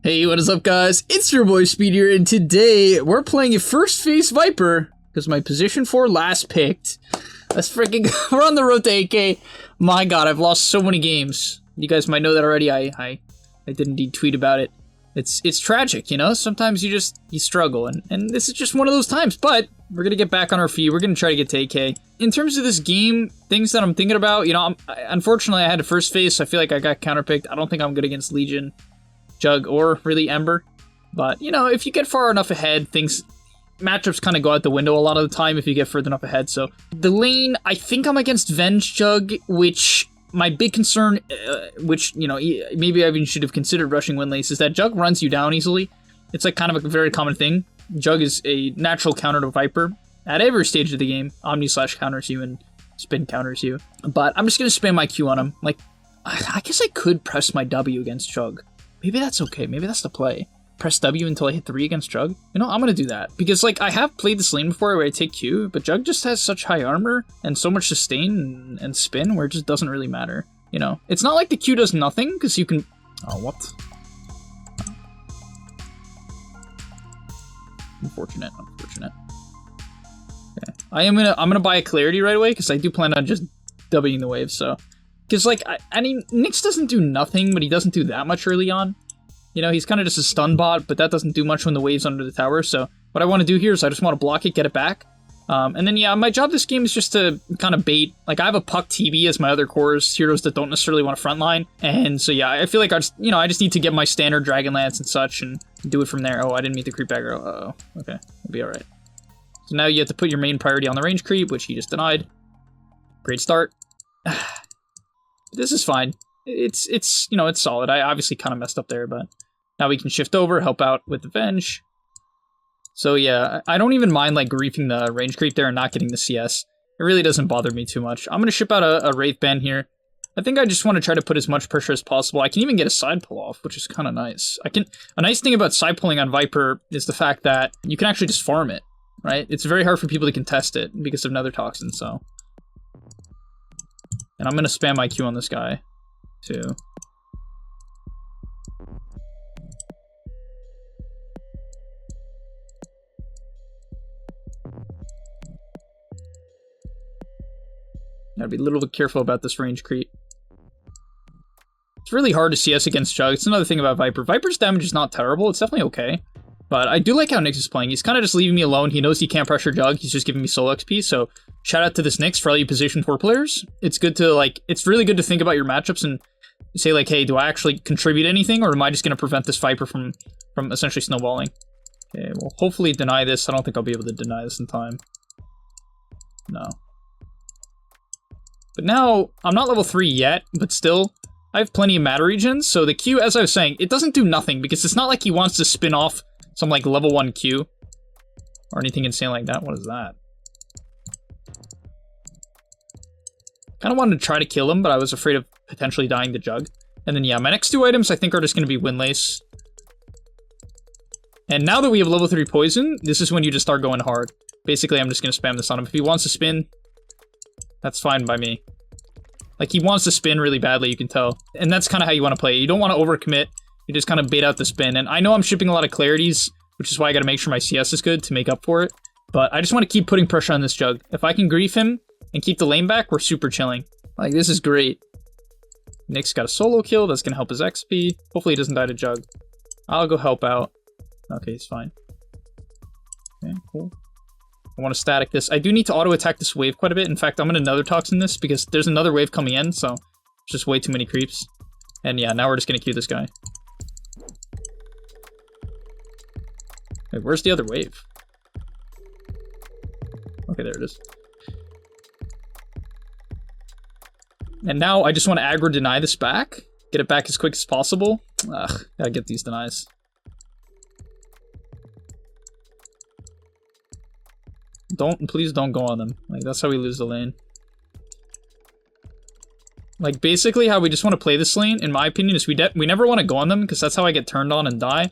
Hey, what is up, guys? It's your boy Speed here, and today we're playing a first phase Viper because my position 4 last picked. Let's freaking we're on the road to 8K. My God, I've lost so many games. You guys might know that already. I did indeed tweet about it. It's tragic, you know. Sometimes you struggle, and this is just one of those times. But we're gonna get back on our feet. We're gonna try to get to 8K. In terms of this game, things that I'm thinking about, you know, unfortunately I had a first phase, so I feel like I got counterpicked. I don't think I'm good against Legion, Jug, or really Ember. But, you know, if you get far enough ahead, matchups kind of go out the window a lot of the time if you get further enough ahead. So the lane, I think I'm against Venge Jug, which my big concern, which, you know, maybe I even should have considered rushing Windlace, is that Jug runs you down easily. It's like kind of a very common thing. Jug is a natural counter to Viper at every stage of the game. Omni slash counters you and spin counters you. But I'm just going to spam my Q on him. Like, I guess I could press my W against Jug. Maybe that's okay. Maybe that's the play. Press W until I hit 3 against Jug. You know, I'm going to do that. Because, like, I have played this lane before where I take Q, but Jug just has such high armor and so much sustain and spin where it just doesn't really matter. You know, it's not like the Q does nothing, because you can... Oh, what? Unfortunate. Okay. I'm gonna buy a Clarity right away, because I do plan on just Wing the wave, so... Because, like, I mean, Nyx doesn't do nothing, but he doesn't do that much early on. You know, he's kind of just a stun bot, but that doesn't do much when the wave's under the tower. So what I want to do here is I just want to block it, get it back. And then, yeah, my job this game is just to kind of bait. Like, I have a Puck TB as my other cores, heroes that don't necessarily want to frontline. And so, yeah, I feel like I just need to get my standard Dragonlance and such and do it from there. Oh, I didn't meet the creep aggro. Uh-oh. Okay, we'll be all right. So now you have to put your main priority on the range creep, which he just denied. Great start. This is fine. It's you know, it's solid. I obviously kind of messed up there, but now we can shift over, help out with the Venge. So yeah, I don't even mind like griefing the range creep there and not getting the CS. It really doesn't bother me too much. I'm gonna ship out a Wraith Band here. I think I just want to try to put as much pressure as possible. I can even get a side pull off, which is kind of nice. A nice thing about side pulling on Viper is the fact that you can actually just farm it, right? It's very hard for people to contest it because of Nether Toxin, so. And I'm gonna spam my Q on this guy, too. Gotta be a little bit careful about this range creep. It's really hard to CS against Jug. It's another thing about Viper. Viper's damage is not terrible. It's definitely okay. But I do like how Nyx is playing. He's kind of just leaving me alone. He knows he can't pressure Jug. He's just giving me solo XP. So shout out to this Nyx for all you position 4 players. It's good to, like, it's really good to think about your matchups and say, like, hey, do I actually contribute anything, or am I just going to prevent this Viper from essentially snowballing? Okay, well, hopefully deny this. I don't think I'll be able to deny this in time. No. But now, I'm not level 3 yet, but still, I have plenty of matter regions. So the Q, as I was saying, it doesn't do nothing, because it's not like he wants to spin off some, like, level 1 Q or anything insane like that. What is that? Kind of wanted to try to kill him, but I was afraid of potentially dying to Jug. And then, yeah, my next 2 items I think are just going to be Windlace. And now that we have level 3 poison, this is when you just start going hard. Basically, I'm just going to spam this on him. If he wants to spin, that's fine by me. Like, he wants to spin really badly, you can tell. And that's kind of how you want to play. You don't want to overcommit. You just kind of bait out the spin. And I know I'm shipping a lot of Clarities, which is why I got to make sure my CS is good to make up for it. But I just want to keep putting pressure on this Jug. If I can grief him and keep the lane back, we're super chilling. Like, this is great. Nyx got a solo kill. That's going to help his XP. Hopefully he doesn't die to Jug. I'll go help out. Okay, he's fine. Okay, cool. I want to static this. I do need to auto-attack this wave quite a bit. In fact, I'm going to Nether Toxin this because there's another wave coming in, so it's just way too many creeps. And yeah, now we're just going to Q this guy. Wait, where's the other wave? Okay, there it is. And now I just want to aggro deny this back. Get it back as quick as possible. Ugh, gotta get these denies. Please don't go on them. Like, that's how we lose the lane. Like, basically how we just want to play this lane, in my opinion, is we never want to go on them, because that's how I get turned on and die.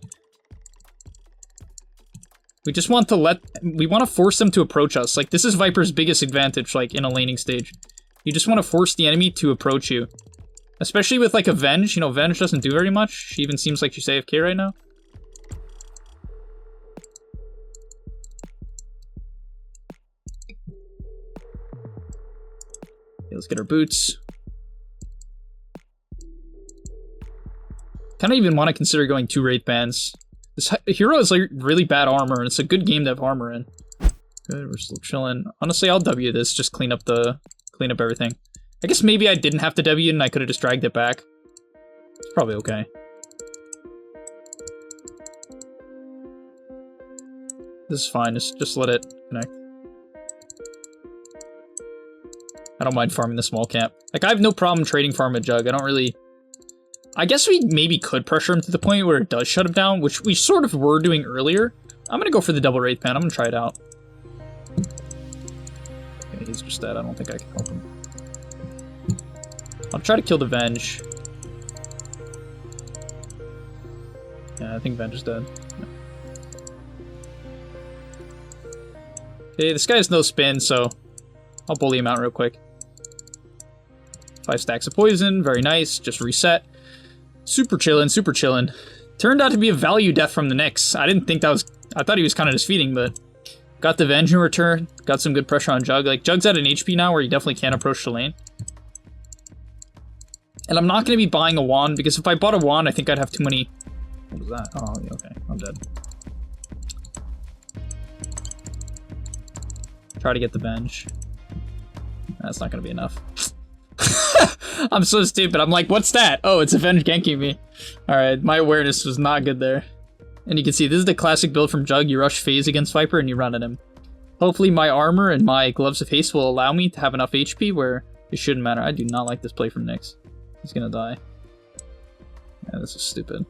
We just want to we want to force them to approach us. Like, this is Viper's biggest advantage, like, in a laning stage. You just want to force the enemy to approach you. Especially with like a Venge. You know, Venge doesn't do very much. She even seems like she's AFK right now. Okay, let's get our boots. Kind of even want to consider going 2 Wraith Bands. This hero has like really bad armor, and it's a good game to have armor in. Good, we're still chilling. Honestly, I'll W this, just clean up everything. I guess maybe I didn't have to W and I could have just dragged it back. It's probably okay. This is fine, just let it connect. I don't mind farming the small camp. Like, I have no problem trading farm a Jug. I don't really... I guess we maybe could pressure him to the point where it does shut him down, which we sort of were doing earlier. I'm gonna go for the double Wraith Pan. I'm gonna try it out. Okay, he's just dead. I don't think I can help him. I'll try to kill the Venge. Yeah, I think Venge is dead. Yeah. Okay, this guy has no spin, so I'll bully him out real quick. 5 stacks of poison, very nice. Just reset. Super chillin', super chillin'. Turned out to be a value death from the Nyx. I didn't think that was... I thought he was kind of just feeding, but... Got the Venge in return. Got some good pressure on Jug. Like, Jug's at an HP now where he definitely can't approach the lane. And I'm not going to be buying a wand, because if I bought a wand, I think I'd have too many... What was that? Oh, okay. I'm dead. Try to get the Venge. That's not going to be enough. I'm so stupid. I'm like, what's that? Oh, it's a Venge ganking me. Alright, my awareness was not good there. And you can see, this is the classic build from Jug. You rush phase against Viper and you run at him. Hopefully my armor and my gloves of haste will allow me to have enough HP where it shouldn't matter. I do not like this play from Nyx. He's gonna die. Yeah, this is stupid.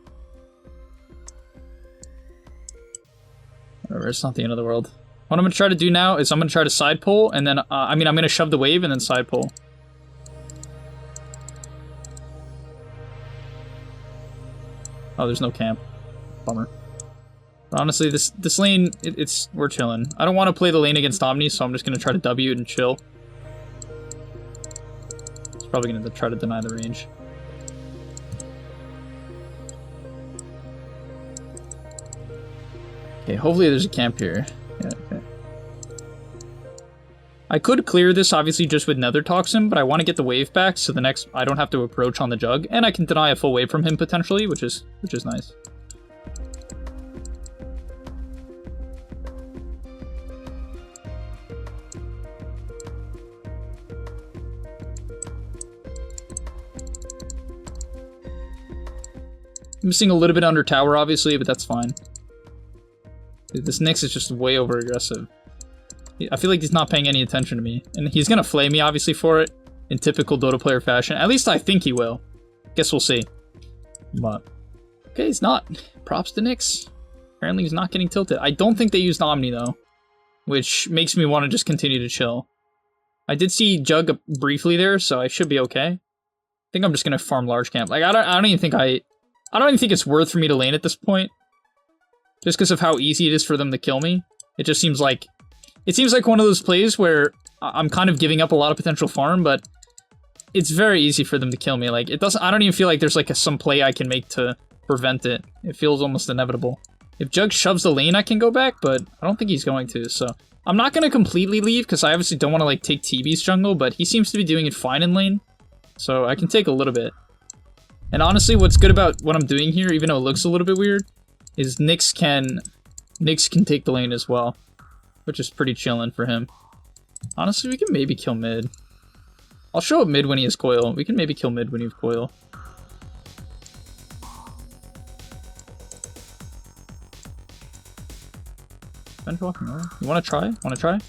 Whatever, it's not the end of the world. What I'm gonna try to do now is I'm gonna try to side pull, and then, I'm gonna shove the wave and then side pull. Oh, there's no camp. Bummer. But honestly, this lane, we're chilling. I don't want to play the lane against Omni, so I'm just gonna try to W it and chill. It's probably gonna try to deny the range. Okay, hopefully there's a camp here. Yeah, okay. I could clear this, obviously, just with Nether Toxin, but I want to get the wave back, so the next I don't have to approach on the Jug, and I can deny a full wave from him, potentially, which is nice. Missing a little bit under tower, obviously, but that's fine. Dude, this Nyx is just way over aggressive. I feel like he's not paying any attention to me. And he's gonna flame me, obviously, for it. In typical Dota player fashion. At least I think he will. Guess we'll see. But... okay, he's not. Props to Nyx. Apparently he's not getting tilted. I don't think they used Omni, though. Which makes me want to just continue to chill. I did see Jug briefly there, so I should be okay. I think I'm just gonna farm large camp. Like, I don't even think it's worth for me to lane at this point. Just because of how easy it is for them to kill me. It just seems like... it seems like one of those plays where I'm kind of giving up a lot of potential farm, but it's very easy for them to kill me. Like, it doesn't... I don't even feel like there's like some play I can make to prevent it. It feels almost inevitable. If Jug shoves the lane, I can go back, but I don't think he's going to, so... I'm not going to completely leave, because I obviously don't want to, like, take TB's jungle, but he seems to be doing it fine in lane. So I can take a little bit. And honestly, what's good about what I'm doing here, even though it looks a little bit weird, is Nyx can take the lane as well. Which is pretty chillin' for him. Honestly, we can maybe kill mid. I'll show up mid when he has coil. We can maybe kill mid when you have coil. You wanna try? Wanna try?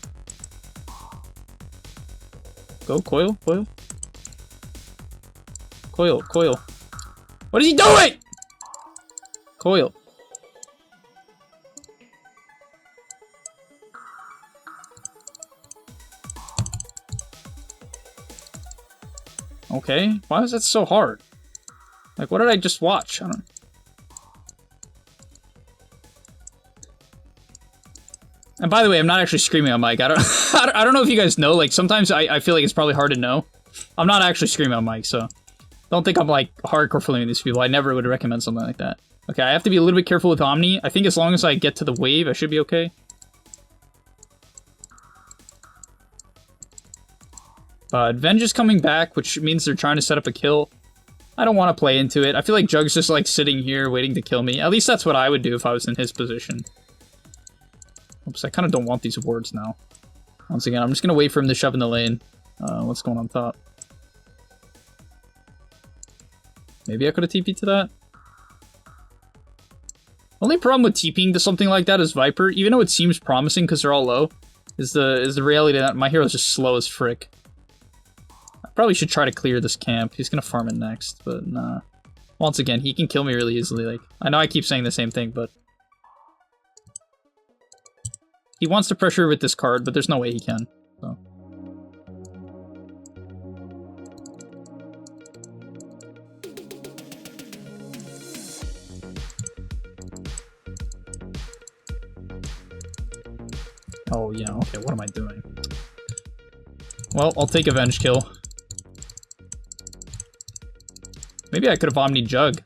Go, coil, coil. Coil, coil. What is he doing? Coil. Okay, why was that so hard? Like, what did I just watch? I don't... And by the way, I'm not actually screaming on mic. I don't know if you guys know. Like, sometimes I feel like it's probably hard to know. I'm not actually screaming on mic, so Don't think I'm like hardcore flameing these people. I never would recommend something like that. Okay, I have to be a little bit careful with Omni. I think as long as I get to the wave, I should be okay. But Venge is coming back, which means they're trying to set up a kill. I don't want to play into it. I feel like Jug's just like sitting here waiting to kill me. At least that's what I would do if I was in his position. Oops, I kind of don't want these wards now. Once again, I'm just going to wait for him to shove in the lane. What's going on top? Maybe I could have TP'd to that? Only problem with TPing to something like that is Viper, even though it seems promising because they're all low, is the reality that my hero's just slow as frick. I probably should try to clear this camp. He's gonna farm it next, but nah. Once again, he can kill me really easily. Like, I know I keep saying the same thing, but he wants to pressure with this card, but there's no way he can. So. Oh, yeah, okay, what am I doing? Well, I'll take Avenge kill. Maybe I could have Omni Jug.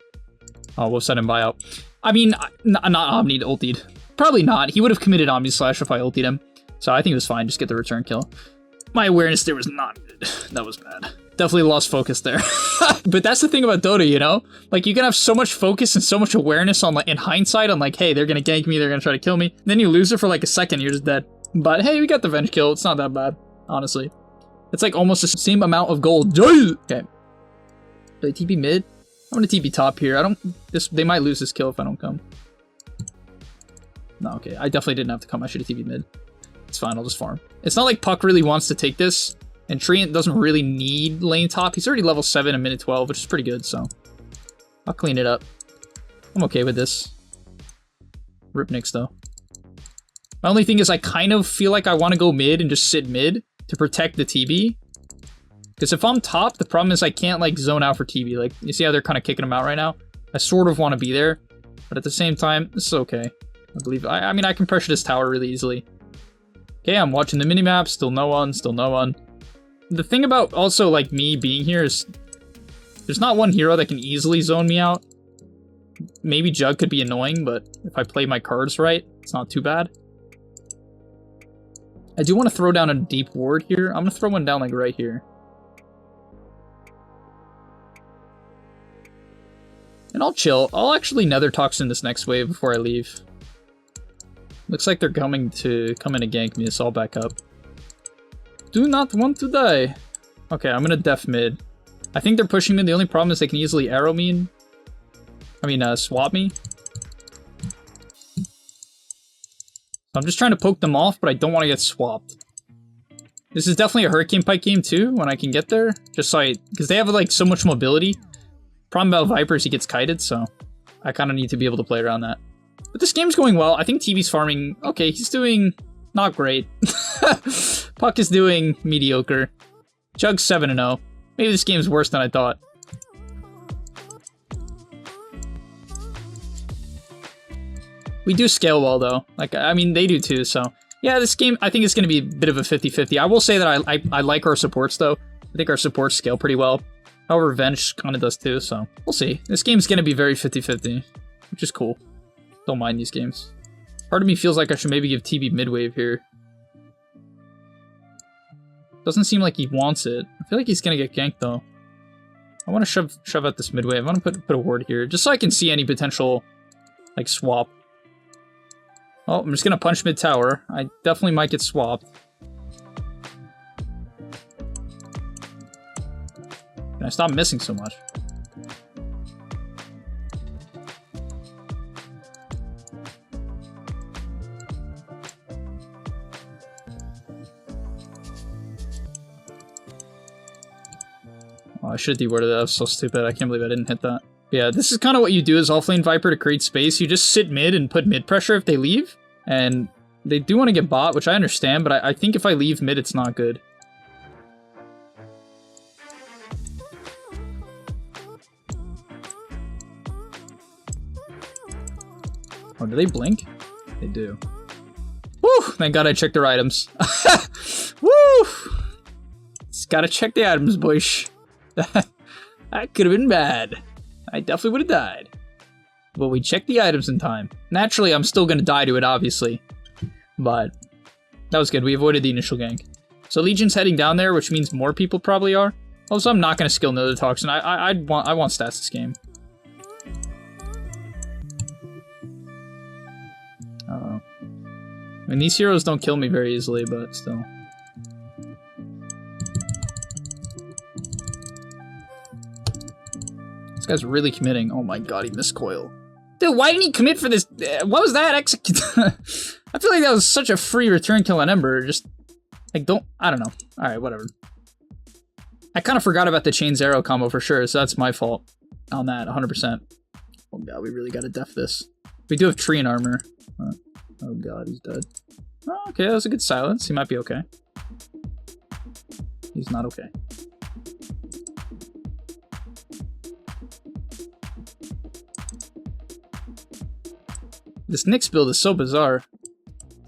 Oh, we'll set him buyout. I mean, not Omni ultied. Probably not. He would have committed Omni Slash if I ultied him. So I think it was fine, just get the return kill. My awareness there was not good. That was bad. Definitely lost focus there. But that's the thing about Dota, you know? Like, you can have so much focus and so much awareness on, like, in hindsight on, like, hey, they're gonna gank me, they're gonna try to kill me. Then you lose it for, like, a second, you're just dead. But, hey, we got the Venge kill. It's not that bad, honestly. It's, like, almost the same amount of gold. Okay. Do I TP mid? I'm gonna TP top here. They might lose this kill if I don't come. No, okay. I definitely didn't have to come. I should have TP mid. It's fine, I'll just farm. It's not like Puck really wants to take this. And Treant doesn't really need lane top. He's already level 7 in minute 12, which is pretty good, so I'll clean it up. I'm okay with this. Rip Nyx, though. My only thing is I kind of feel like I want to go mid and just sit mid to protect the TB. Because if I'm top, the problem is I can't, like, zone out for TB. Like, you see how they're kind of kicking him out right now? I sort of want to be there, but at the same time, this is okay. I believe, I mean, I can pressure this tower really easily. Okay, I'm watching the minimap, still no one, still no one. The thing about also, like, me being here is there's not one hero that can easily zone me out. Maybe Jug could be annoying, but if I play my cards right, it's not too bad. I do want to throw down a deep ward here. I'm going to throw one down, like, right here. And I'll chill. I'll actually Nether Toxin this next wave before I leave. Looks like they're coming to gank me, so I'll back up. Do not want to die. Okay, I'm gonna def mid. I think they're pushing me. The only problem is they can easily arrow me. Swap me. I'm just trying to poke them off, but I don't want to get swapped. This is definitely a Hurricane Pike game too, when I can get there. Just so because they have like so much mobility. Problem about Viper is he gets kited, so I kind of need to be able to play around that. But this game's going well. I think TV's farming. Okay, he's doing not great. Puck is doing mediocre. Jug's 7-0. Maybe this game's worse than I thought. We do scale well, though. Like, I mean, they do too, so... Yeah, this game, I think it's going to be a bit of a 50-50. I will say that I like our supports, though. I think our supports scale pretty well. However, Venge kind of does too, so... We'll see. This game's going to be very 50-50, which is cool. Don't mind these games. Part of me feels like I should maybe give TB mid-wave here. Doesn't seem like he wants it. I feel like he's gonna get ganked though. I want to shove out this mid-wave. I want to put a ward here, just so I can see any potential, like, swap. Oh, I'm just gonna punch mid-tower. I definitely might get swapped. Can I stop missing so much? Oh, I should have dewarded that. That was so stupid. I can't believe I didn't hit that. Yeah, this is kind of what you do as offlane Viper to create space. You just sit mid and put mid pressure if they leave. And they do want to get bot, which I understand, but I think if I leave mid, it's not good. Oh, do they blink? They do. Woo! Thank God I checked their items. Woo! Just gotta check the items, boys. That could have been bad. I definitely would have died. But we checked the items in time. Naturally, I'm still going to die to it, obviously. But that was good. We avoided the initial gank. So Legion's heading down there, which means more people probably are. Also, I'm not going to skill Nether Toxin. I want stats this game. Uh-oh. I mean, these heroes don't kill me very easily, but still. This guy's really committing. Oh my god, he missed coil. Dude, why didn't he commit for this? What was that? I feel like that was such a free return kill on Ember. Just, like, I don't know. Alright, whatever. I kind of forgot about the Chains Arrow combo for sure, so that's my fault on that, 100%. Oh god, we really gotta def this. We do have tree and armor. Oh god, he's dead. Oh, okay, that was a good silence. He might be okay. He's not okay. This Nyx build is so bizarre.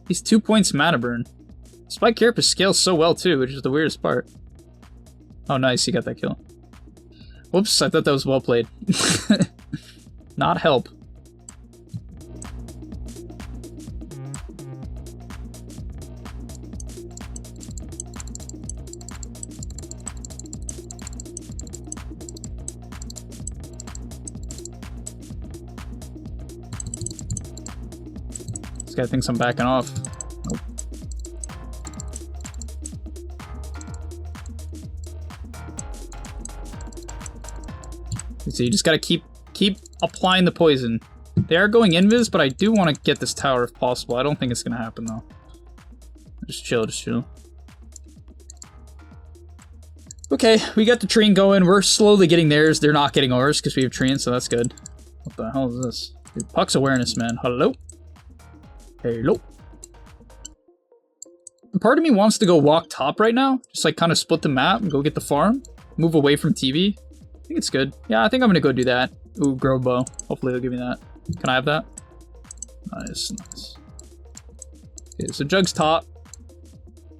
He's 2 points mana burn. Spike Carapace scales so well too, which is the weirdest part. Oh nice, he got that kill. Whoops, I thought that was well played. Not help. This guy thinks I'm backing off. Nope. So you just gotta keep applying the poison. They are going invis, but I do want to get this tower if possible. I don't think it's gonna happen though. Just chill, just chill. Okay, we got the train going. We're slowly getting theirs. They're not getting ours because we have trains, so that's good. What the hell is this? Dude, Puck's awareness, man. Hello? Hello? Part of me wants to go walk top right now. Just like kind of split the map and go get the farm. Move away from TV. I think it's good. Yeah, I think I'm gonna go do that. Ooh, grow bow. Hopefully they'll give me that. Can I have that? Nice, nice. Okay, so Jug's top.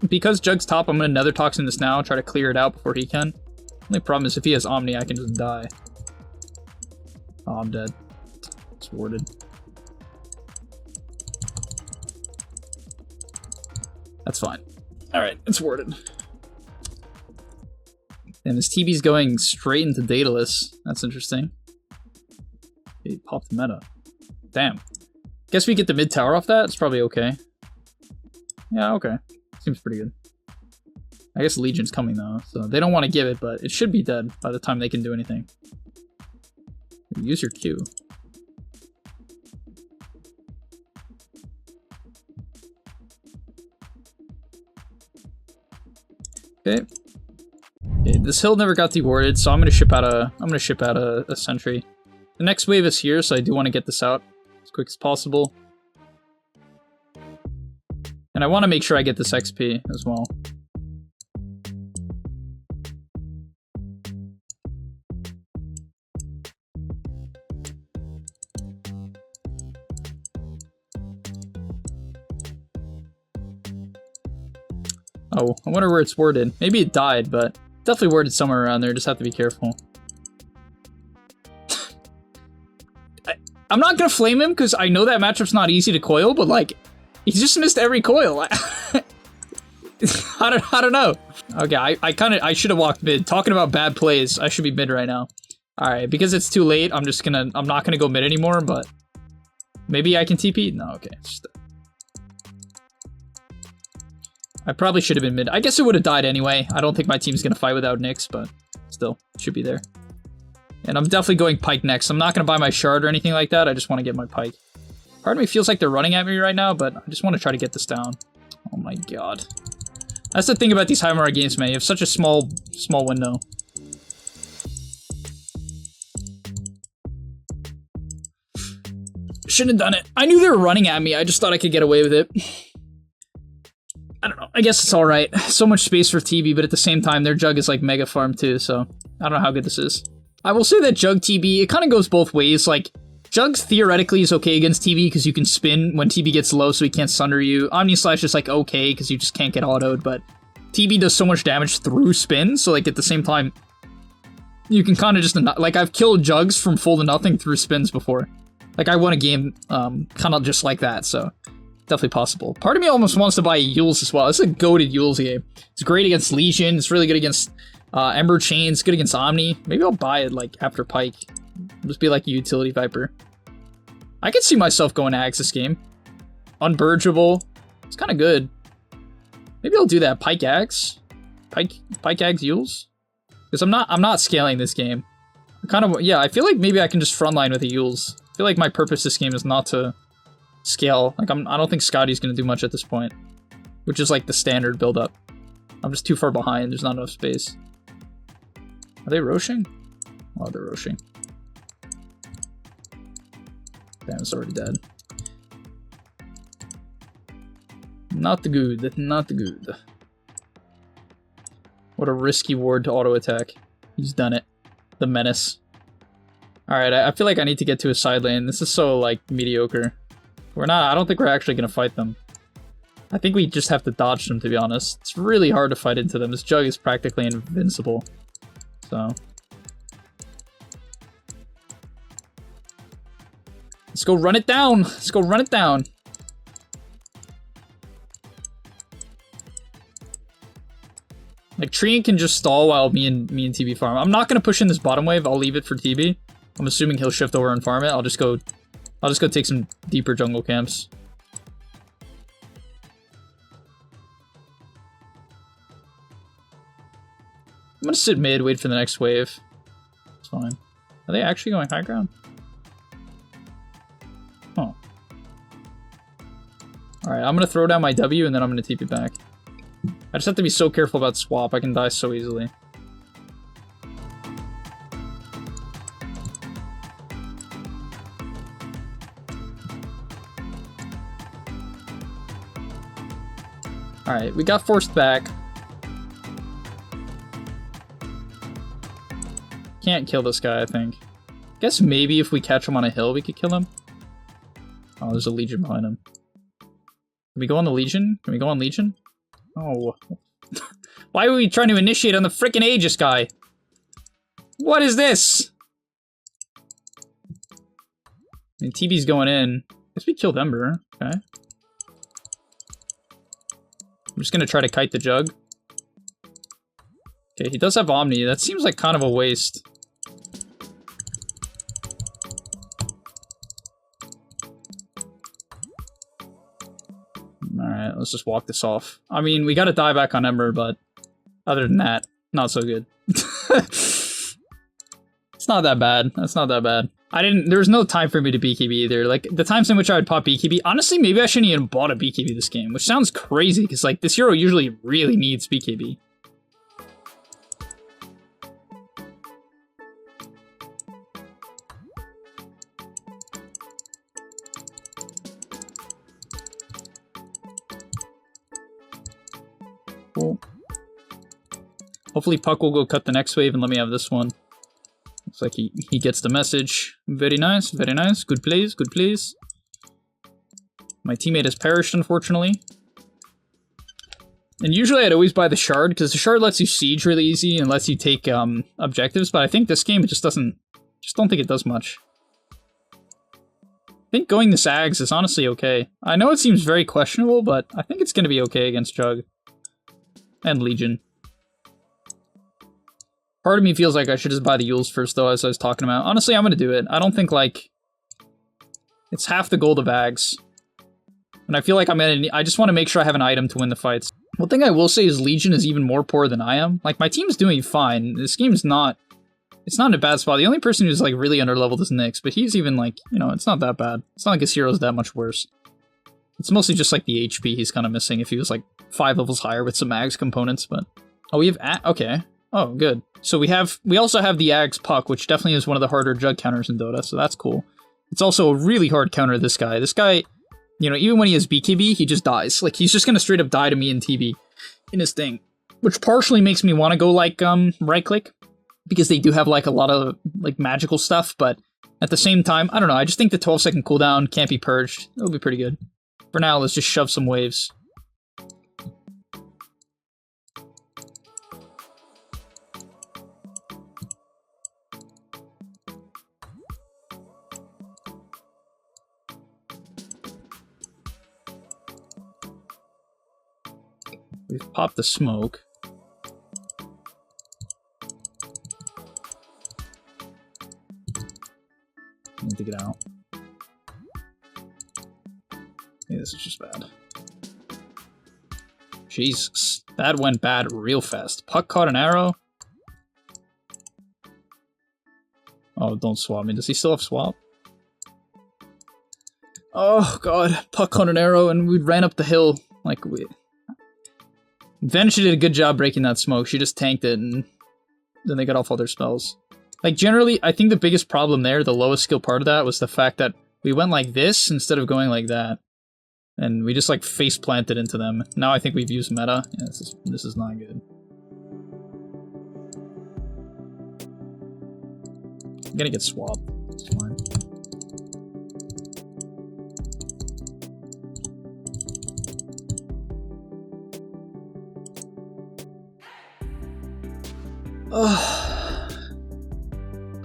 Because Jug's top, I'm gonna Nether Toxin this now, try to clear it out before he can. Only problem is if he has Omni, I can just die. Oh, I'm dead. It's warded. That's fine. Alright, it's warded. And this TB's going straight into Daedalus. That's interesting. He popped the meta. Damn. Guess we get the mid tower off that? It's probably okay. Yeah, okay. Seems pretty good. I guess Legion's coming though, so they don't want to give it, but it should be dead by the time they can do anything. Use your Q. Okay. Okay, this hill never got dewarded, so I'm gonna ship out a sentry. The next wave is here, so I do want to get this out as quick as possible. And I want to make sure I get this XP as well. Oh, I wonder where it's worded. Maybe it died, but definitely worded somewhere around there. Just have to be careful. I'm not gonna flame him because I know that matchup's not easy to coil, but like, he just missed every coil. I don't know. Okay, I should have walked mid. Talking about bad plays, I should be mid right now. All right, because it's too late, I'm not gonna go mid anymore. But maybe I can TP. No, okay. I probably should have been mid. I guess it would have died anyway. I don't think my team's gonna fight without Nyx, but still, it should be there. And I'm definitely going Pike next. I'm not gonna buy my shard or anything like that. I just want to get my Pike. Part of me feels like they're running at me right now, but I just want to try to get this down. Oh my god. That's the thing about these high MMR games, man. You have such a small window. Shouldn't have done it. I knew they were running at me. I just thought I could get away with it. I don't know. I guess it's alright. So much space for TB, but at the same time, their Jug is like mega farm too, so I don't know how good this is. I will say that Jug TB, it kind of goes both ways. Like, Jug theoretically is okay against TB because you can spin when TB gets low so he can't sunder you. Omni Slash is like okay because you just can't get autoed, but TB does so much damage through spin, so like at the same time, you can kind of just, like, I've killed jugs from full to nothing through spins before. Like, I won a game kind of just like that, so definitely possible. Part of me almost wants to buy Yules as well. It's a goated Yules game. It's great against Legion. It's really good against Ember Chain. It's good against Omni. Maybe I'll buy it, like, after Pike. Just be like a utility Viper. I could see myself going Axe this game. Unburgeable. It's kind of good. Maybe I'll do that. Pike Axe? Pike Axe Yules? Because I'm not scaling this game. I feel like maybe I can just frontline with the Yules. I feel like my purpose this game is not to scale. Like, I don't think Scotty's gonna do much at this point. Which is like the standard build-up. I'm just too far behind, there's not enough space. Are they roshing? Oh, they're roshing. Damn, it's already dead. Not the good, not the good. What a risky ward to auto-attack. He's done it. The menace. Alright, I feel like I need to get to a side lane. This is so, like, mediocre. I don't think we're actually gonna fight them. I think we just have to dodge them, to be honest. It's really hard to fight into them. This Jug is practically invincible. So. Let's go run it down! Let's go run it down! Like, Treant can just stall while me and TB farm. I'm not gonna push in this bottom wave. I'll leave it for TB. I'm assuming he'll shift over and farm it. I'll just go take some deeper jungle camps. I'm gonna sit mid, wait for the next wave. It's fine. Are they actually going high ground? Oh. Alright, I'm gonna throw down my W and then I'm gonna TP back. I just have to be so careful about swap. I can die so easily. Alright, we got forced back. Can't kill this guy, I think. Guess maybe if we catch him on a hill, we could kill him. Oh, there's a Legion behind him. Can we go on the Legion? Can we go on Legion? Oh. Why are we trying to initiate on the frickin' Aegis guy? What is this? I mean, TB's going in. Guess we killed Ember. Okay. I'm just gonna try to kite the Jug. Okay, he does have Omni. That seems like kind of a waste. Alright, let's just walk this off. I mean, we gotta die back on Ember, but other than that, not so good. It's not that bad. That's not that bad. There's no time for me to BKB either. Like, the times in which I would pop BKB, honestly, maybe I shouldn't even bought a BKB this game, which sounds crazy, because, like, this hero usually really needs BKB. Cool. Hopefully Puck will go cut the next wave and let me have this one. Looks like he gets the message. Very nice, very nice. Good plays, good plays. My teammate has perished, unfortunately. And usually I'd always buy the Shard, because the Shard lets you siege really easy and lets you take objectives, but I think this game it just doesn't... just don't think it does much. I think going the Sags is honestly okay. I know it seems very questionable, but I think it's going to be okay against Jug. And Legion. Part of me feels like I should just buy the Yules first, though, as I was talking about. Honestly, I'm going to do it. I don't think, like... it's half the gold of Ags. And I feel like I just want to make sure I have an item to win the fights. One thing I will say is Legion is even more poor than I am. Like, my team's doing fine. This game's not... it's not in a bad spot. The only person who's, like, really underleveled is Nyx, but he's even, like, you know, it's not that bad. It's not like his hero's that much worse. It's mostly just, like, the HP he's kind of missing if he was, like, 5 levels higher with some Ags components, but... oh, we have okay. Oh, good. So we also have the Ags Puck, which definitely is one of the harder Jug counters in Dota, so that's cool. It's also a really hard counter to this guy. This guy, you know, even when he has BKB, he just dies. Like, he's just gonna straight up die to me and TB in his thing. Which partially makes me want to go, like, right-click, because they do have, like, a lot of, like, magical stuff, but at the same time, I don't know, I just think the 12-second cooldown can't be purged. It'll be pretty good. For now, let's just shove some waves. We've popped the smoke. Need to get out. Yeah, this is just bad. Jesus, that went bad real fast. Puck caught an arrow. Oh, don't swap me. Does he still have swap? Oh god, puck caught an arrow and we ran up the hill. Like, Ven, she did a good job breaking that smoke. She just tanked it and then they got off all their spells. Like, generally, I think the biggest problem there, the lowest skill part of that, was the fact that we went like this instead of going like that. And we just, like, face planted into them. Now I think we've used meta. Yeah, this is not good. I'm gonna get swapped. It's fine. Ugh.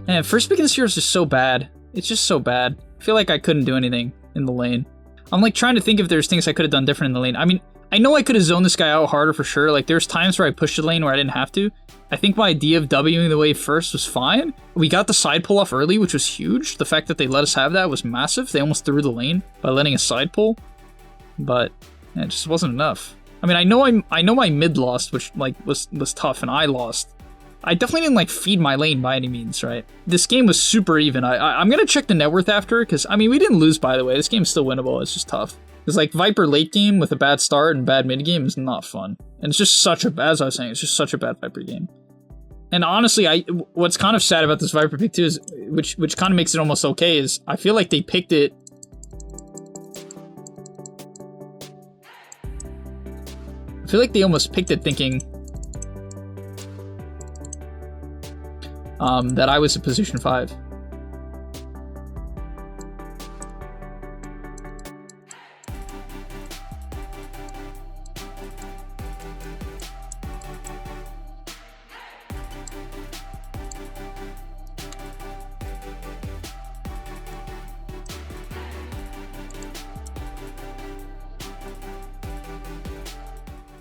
Man, first pick of this year is just so bad. It's just so bad. I feel like I couldn't do anything in the lane. I'm like trying to think if there's things I could have done different in the lane. I mean, I know I could have zoned this guy out harder for sure. Like, there's times where I pushed the lane where I didn't have to. I think my idea of Wing the wave first was fine. We got the side pull off early, which was huge. The fact that they let us have that was massive. They almost threw the lane by letting a side pull. But yeah, it just wasn't enough. I mean, I know my mid lost, which like was tough, and I lost. I definitely didn't like feed my lane by any means, right? This game was super even. I'm gonna check the net worth after, because I mean we didn't lose, by the way. This game's still winnable. It's just tough. Because like Viper late game with a bad start and bad mid game is not fun, and it's just such a, as I was saying, it's just such a bad Viper game. And honestly, what's kind of sad about this Viper pick too is, which kind of makes it almost okay, is I feel like they picked it. I feel like they almost picked it thinking that I was a position 5.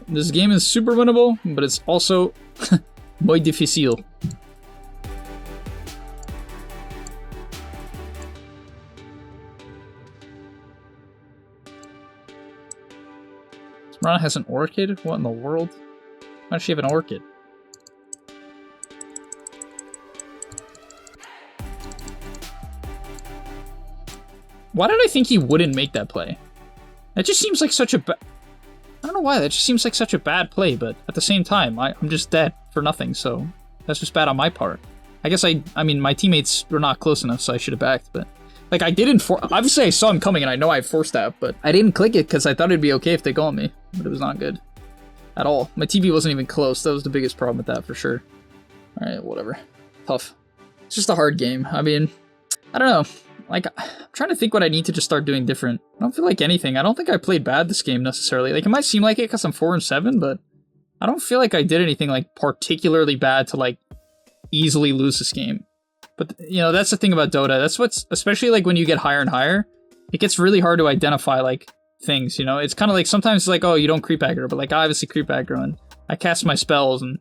This game is super winnable, but it's also muy difícil. Rana has an orchid? What in the world? Why does she have an orchid? Why did I think he wouldn't make that play? That just seems like such a I don't know why, that just seems like such a bad play, but at the same time, I'm just dead for nothing, so that's just bad on my part. I guess I mean, my teammates were not close enough, so I should have backed, but... Like, I didn't obviously I saw him coming and I know I forced that, but I didn't click it because I thought it'd be okay if they go on me. But it was not good. At all. My TV wasn't even close. That was the biggest problem with that for sure. Alright, whatever. Tough. It's just a hard game. I mean, I don't know. Like, I'm trying to think what I need to just start doing different. I don't feel like anything. I don't think I played bad this game necessarily. Like, it might seem like it because I'm 4-7, but I don't feel like I did anything, like, particularly bad to, like, easily lose this game. But, you know, that's the thing about Dota. That's what's, especially like when you get higher and higher, it gets really hard to identify like things, you know? It's kind of like, sometimes it's like, oh, you don't creep aggro, but like I obviously creep aggro and I cast my spells and...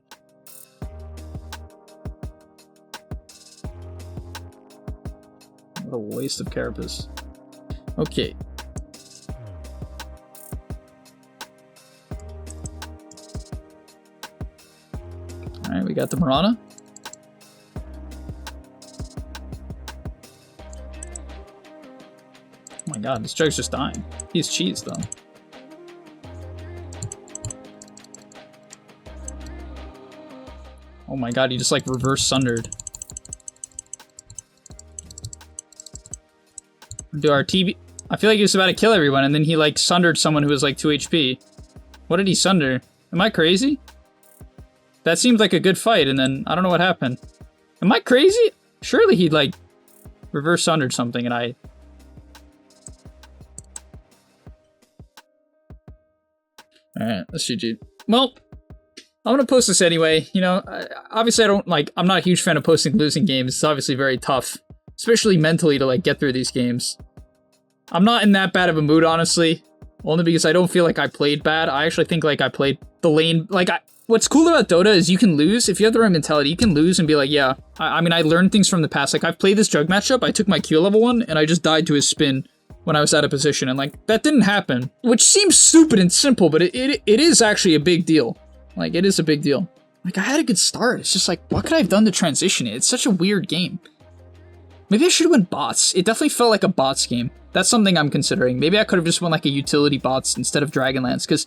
What a waste of Carapace. Okay. Alright, we got the Mirana. Oh my god, this Jug's just dying. He's cheese though. Oh my god, he just like reverse sundered. Do our TB. I feel like he was about to kill everyone and then he like sundered someone who was like 2 HP. What did he sunder? Am I crazy? That seemed like a good fight and then I don't know what happened. Am I crazy? Surely he'd like reverse sundered something and I... Alright, that's GG. Well, I'm gonna post this anyway. You know, obviously I don't like, I'm not a huge fan of posting losing games. It's obviously very tough, especially mentally, to like get through these games. I'm not in that bad of a mood, honestly. Only because I don't feel like I played bad. I actually think like I played the lane, like what's cool about Dota is you can lose, if you have the right mentality, you can lose and be like, yeah, I mean, I learned things from the past. Like I've played this jug matchup, I took my Q level 1 and I just died to his spin when I was out of position, and like, that didn't happen. Which seems stupid and simple, but it is actually a big deal. Like, it is a big deal. Like, I had a good start, it's just like, what could I have done to transition it? It's such a weird game. Maybe I should have went bots. It definitely felt like a bots game. That's something I'm considering. Maybe I could have just went like a utility bots instead of Dragonlance, because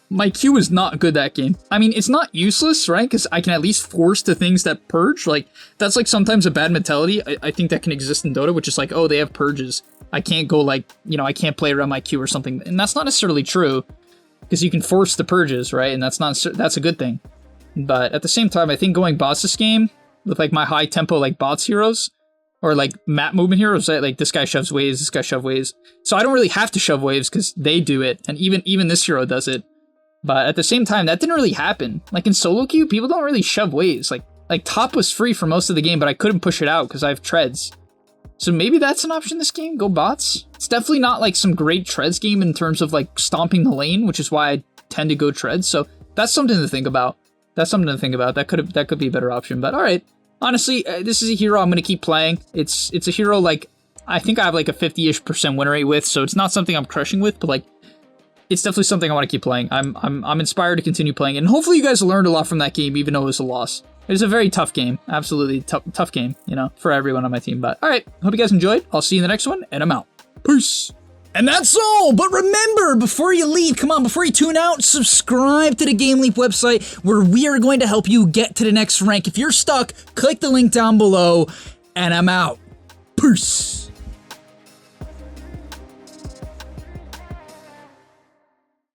my Q is not good that game. I mean, it's not useless, right? Because I can at least force the things that purge. Like, that's like sometimes a bad mentality I think that can exist in Dota, which is like, oh, they have purges. I can't go like, you know, I can't play around my Q or something. And that's not necessarily true, because you can force the purges, right? And that's a good thing. But at the same time, I think going bots this game with like my high tempo like bots heroes, or like map movement heroes, like this guy shoves waves, this guy shoves waves. So I don't really have to shove waves because they do it, and even this hero does it. But at the same time, that didn't really happen. Like in solo queue, people don't really shove waves. Like top was free for most of the game, but I couldn't push it out because I have treads. So maybe that's an option this game, go bots. It's definitely not like some great treads game in terms of like stomping the lane, which is why I tend to go treads. So that's something to think about. That's something to think about. That could be a better option. But all right, honestly, this is a hero I'm gonna keep playing. It's a hero like I think I have like a 50-ish% win rate with, so it's not something I'm crushing with, but like it's definitely something I want to keep playing. I'm inspired to continue playing, and hopefully you guys learned a lot from that game, even though it was a loss. It was a very tough game, absolutely tough game, you know, for everyone on my team. But all right, hope you guys enjoyed. I'll see you in the next one, and I'm out. Peace. And that's all, but remember, before you leave, come on, before you tune out, subscribe to the GameLeap website, where we are going to help you get to the next rank. If you're stuck, click the link down below, and I'm out. Peace.